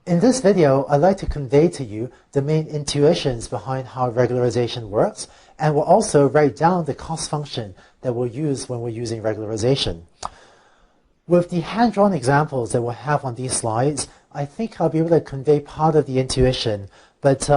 In this video, I'd like to convey to you the main intuitions behind how regularization works, and we'll also write down the cost function that we'll use when we're using regularization. With the hand-drawn examples that we'll have on these slides, I think I'll be able to convey part of the intuition, but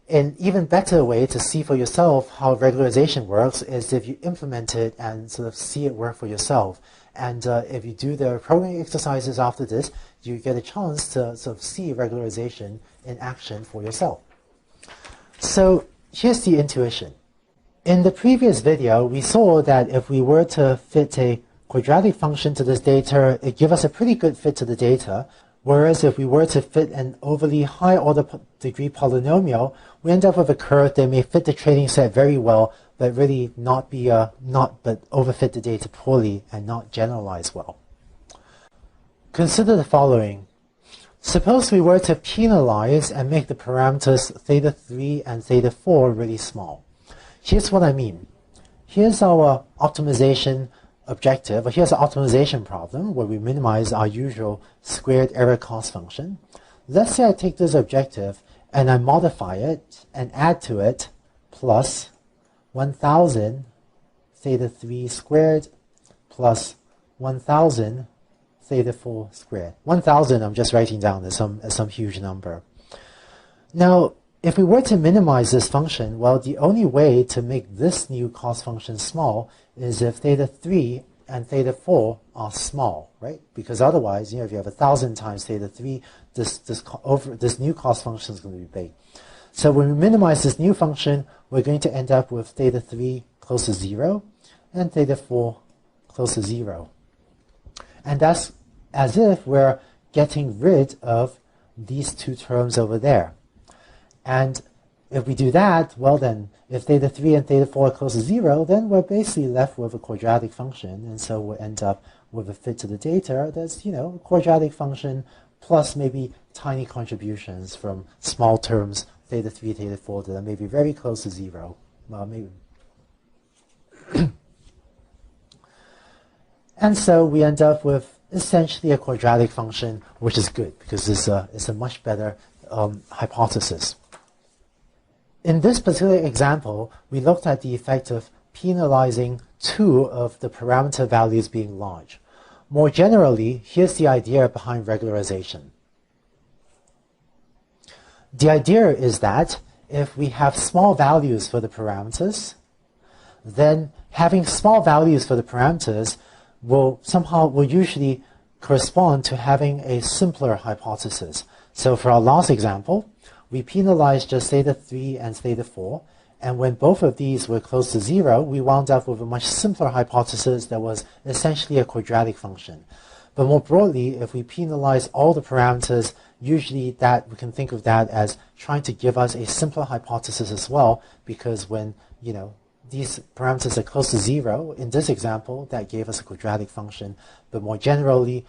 an even better way to see for yourself how regularization works is if you implement it and sort of see it work for yourself. And if you do the programming exercises after this, you get a chance to sort of see regularization in action for yourself. So here's the intuition. In the previous video, we saw that if we were to fit a quadratic function to this data, it gives us a pretty good fit to the data. Whereas if we were to fit an overly high order degree polynomial, we end up with a curve that may fit the training set very well, but really not overfit the data poorly and not generalize well. Consider the following. Suppose we were to penalize and make the parameters theta 3 and theta 4 really small. Here's what I mean. Here's our optimization objective, or here's an optimization problem where we minimize our usual squared error cost function. Let's say I take this objective and I modify it and add to it plus 1000 theta 3 squared plus 1000 theta 4 squared. 1000 I'm just writing down as some huge number. Now, if we were to minimize this function, well, the only way to make this new cost function small is if theta 3 and theta 4 are small, right? Because otherwise, if you have 1000 times theta 3, this new cost function is going to be big. So when we minimize this new function, we're going to end up with theta 3 close to 0 and theta 4 close to 0. And that's as if we're getting rid of these two terms over there. And if we do that, well then, if theta 3 and theta 4 are close to 0, then we're basically left with a quadratic function. And so we'll end up with a fit to the data that's, a quadratic function plus maybe tiny contributions from small terms, theta 3, theta 4, that are maybe very close to 0. Well, maybe. And so we end up with essentially a quadratic function, which is good because it's a much better hypothesis. In this particular example, we looked at the effect of penalizing two of the parameter values being large. More generally, here's the idea behind regularization. The idea is that if we have small values for the parameters, then having small values for the parameters will usually correspond to having a simpler hypothesis. So for our last example, we penalized just theta 3 and theta 4, and when both of these were close to 0, we wound up with a much simpler hypothesis that was essentially a quadratic function. But more broadly, if we penalize all the parameters, usually that we can think of that as trying to give us a simpler hypothesis as well, because when these parameters are close to 0, in this example, that gave us a quadratic function. But more generally,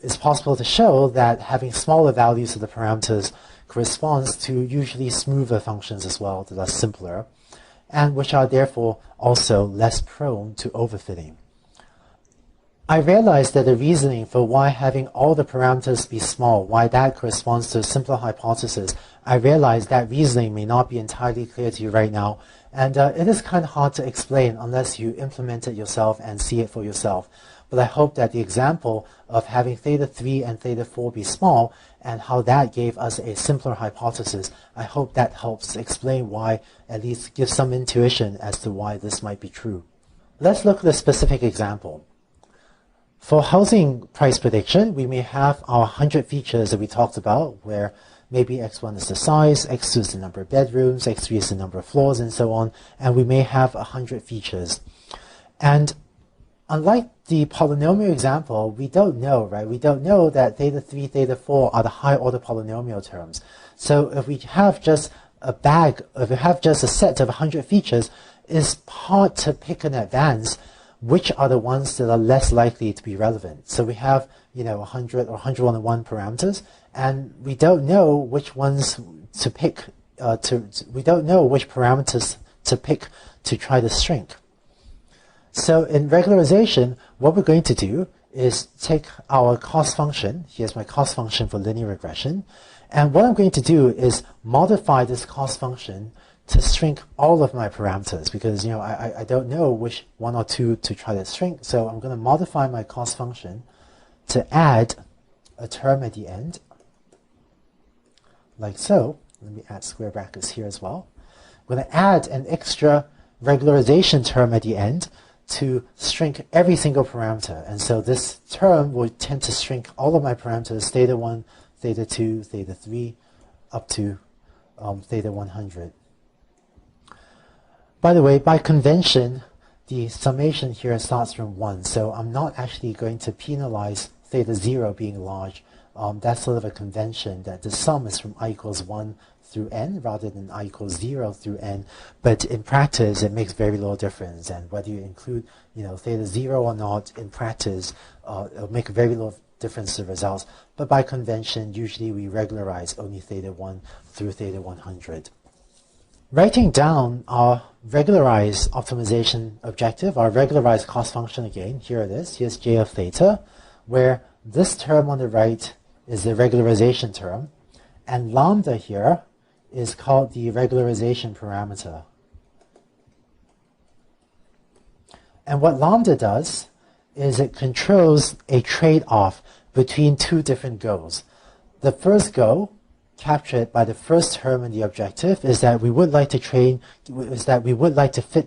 it's possible to show that having smaller values of the parameters corresponds to usually smoother functions as well that are simpler, and which are therefore also less prone to overfitting. I realized that the reasoning for why having all the parameters be small, why that corresponds to a simpler hypothesis, I realized that reasoning may not be entirely clear to you right now, and it is kind of hard to explain unless you implement it yourself and see it for yourself. But I hope that the example of having theta 3 and theta 4 be small and how that gave us a simpler hypothesis, I hope that helps explain why, at least give some intuition as to why this might be true. Let's look at a specific example. For housing price prediction, we may have our 100 features that we talked about, where maybe x1 is the size, x2 is the number of bedrooms, x3 is the number of floors, and so on, and we may have 100 features. And unlike the polynomial example, we don't know, right? We don't know that theta 3, theta 4 are the high order polynomial terms. So if we have just if we have just a set of 100 features, it's hard to pick in advance which are the ones that are less likely to be relevant. So we have, 100 or 101 parameters, and we don't know which ones to pick, we don't know which parameters to pick to try to shrink. So in regularization, what we're going to do is take our cost function. Here's my cost function for linear regression. And what I'm going to do is modify this cost function to shrink all of my parameters, because I don't know which one or two to try to shrink. So I'm going to modify my cost function to add a term at the end, like so. Let me add square brackets here as well. I'm going to add an extra regularization term at the end to shrink every single parameter. And so this term will tend to shrink all of my parameters, theta 1, theta 2, theta 3, up to theta 100. By the way, by convention, the summation here starts from 1, so I'm not actually going to penalize theta 0 being large. That's sort of a convention that the sum is from I equals 1 through n rather than I equals 0 through n. But in practice, it makes very little difference. And whether you include theta 0 or not, in practice, it'll make very little difference to the results. But by convention, usually we regularize only theta 1 through theta 100. Writing down our regularized optimization objective, our regularized cost function again, here it is. Here's j of theta, where this term on the right is the regularization term, and lambda here is called the regularization parameter. And what lambda does is it controls a trade-off between two different goals. The first goal, captured by the first term in the objective, is that we would like to fit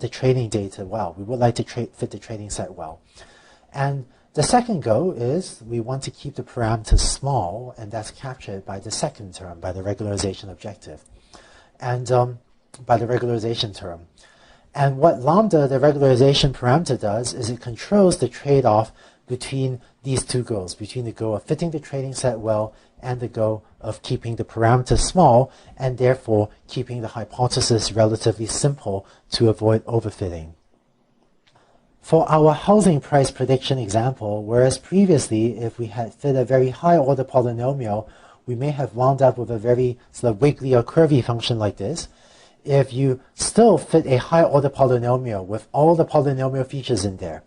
the training data well. We would like to fit the training set well. And the second goal is we want to keep the parameters small, and that's captured by the second term, by the regularization objective, and by the regularization term. And what lambda, the regularization parameter, does is it controls the trade-off between these two goals, between the goal of fitting the training set well and the goal of keeping the parameters small, and therefore keeping the hypothesis relatively simple to avoid overfitting. For our housing price prediction example, whereas previously if we had fit a very high order polynomial, we may have wound up with a very sort of wiggly or curvy function like this. If you still fit a high order polynomial with all the polynomial features in there,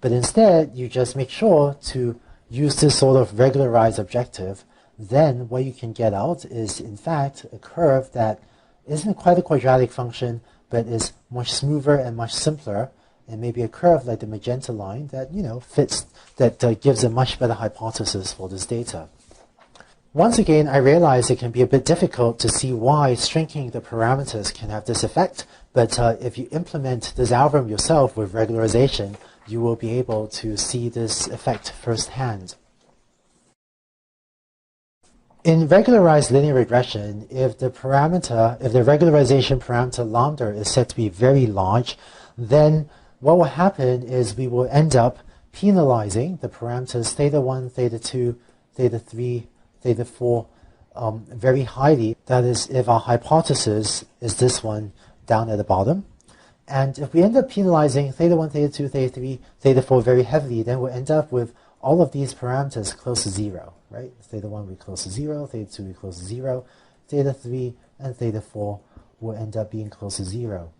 but instead you just make sure to use this sort of regularized objective, then what you can get out is in fact a curve that isn't quite a quadratic function, but is much smoother and much simpler, and maybe a curve like the magenta line that fits, that gives a much better hypothesis for this data. Once again, I realize it can be a bit difficult to see why shrinking the parameters can have this effect, but if you implement this algorithm yourself with regularization, you will be able to see this effect firsthand. In regularized linear regression, if the regularization parameter lambda is said to be very large, then what will happen is we will end up penalizing the parameters theta 1, theta 2, theta 3, theta 4 very highly. That is, if our hypothesis is this one down at the bottom. And if we end up penalizing theta 1, theta 2, theta 3, theta 4 very heavily, then we'll end up with all of these parameters close to 0, right? Theta 1 will be close to 0, theta 2 will be close to 0, theta 3 and theta 4 will end up being close to 0.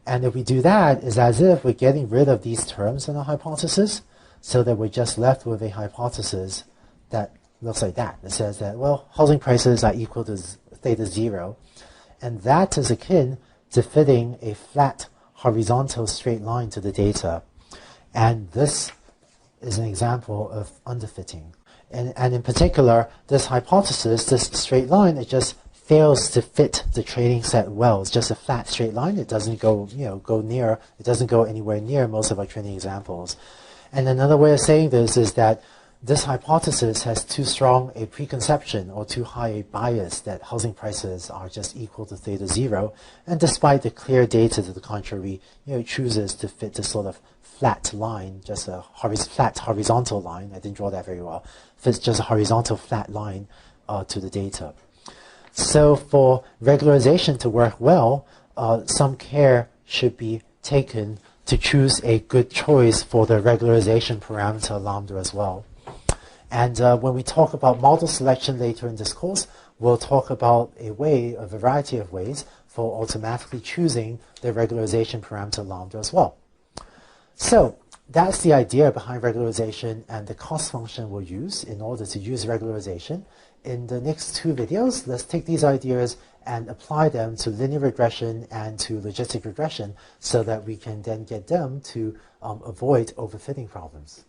And if we do that, it's as if we're getting rid of these terms in our hypothesis, so that we're just left with a hypothesis that looks like that. It says that, well, housing prices are equal to theta 0, and that is akin to fitting a flat horizontal straight line to the data. And this is an example of underfitting. And in particular, this hypothesis, this straight line, it just fails to fit the training set well. It's just a flat straight line. It doesn't go, it doesn't go anywhere near most of our training examples. And another way of saying this is that this hypothesis has too strong a preconception or too high a bias that housing prices are just equal to theta 0. And despite the clear data to the contrary, it chooses to fit this sort of flat line, just a flat horizontal line. I didn't draw that very well. Fits just a horizontal flat line to the data. So for regularization to work well, some care should be taken to choose a good choice for the regularization parameter lambda as well. And when we talk about model selection later in this course, we'll talk about a variety of ways for automatically choosing the regularization parameter lambda as well. So that's the idea behind regularization and the cost function we'll use in order to use regularization. In the next two videos, let's take these ideas and apply them to linear regression and to logistic regression so that we can then get them to avoid overfitting problems.